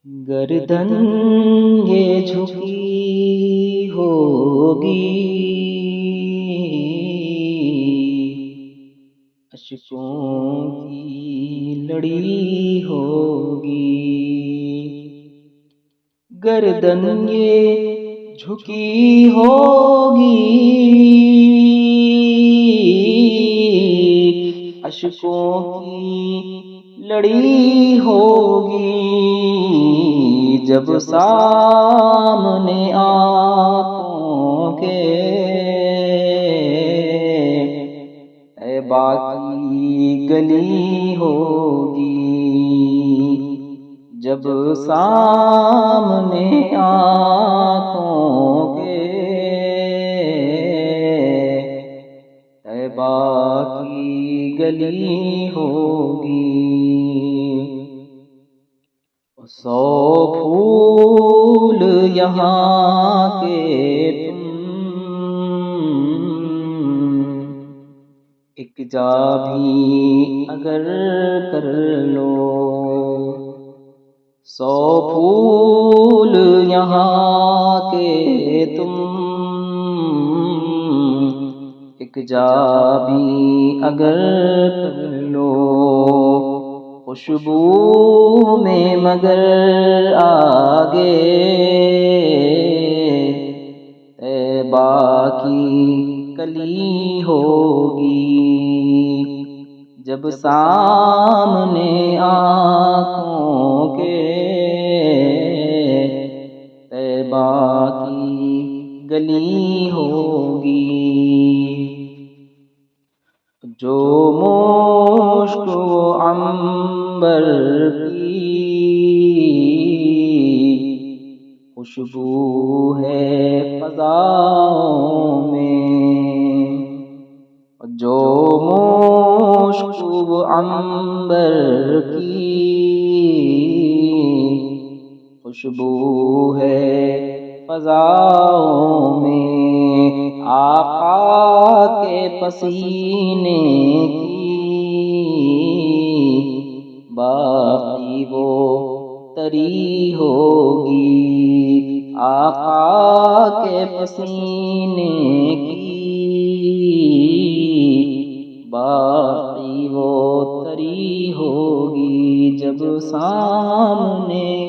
گردن یہ جھکی ہوگی، اشکوں کی لڑی ہوگی۔ گردن یہ جھکی ہوگی، اشکوں کی لڑی ہوگی۔ جب سامنے آنکھوں کے طیبہ کی گلی ہوگی، جب سامنے آنکھوں کے طیبہ کی گلی ہوگی۔ سو پھول یہاں کے تم ایک جا بھی اگر کر لو، سو پھول یہاں کے تم ایک جا بھی اگر کر لو، خوشبو میں مگر آگے طیبہ کی کلی ہوگی۔ جب سامنے آنکھوں کے طیبہ کی گلی ہوگی۔ جو مشک و عنبر کی خوشبو ہے فضاؤں میں، جو مشک و عنبر کی خوشبو ہے فضاؤں میں، آقا کے پسینے کی باقی وہ تری ہوگی، آقا کے پسینے کی باقی وہ تری ہوگی۔ جب سامنے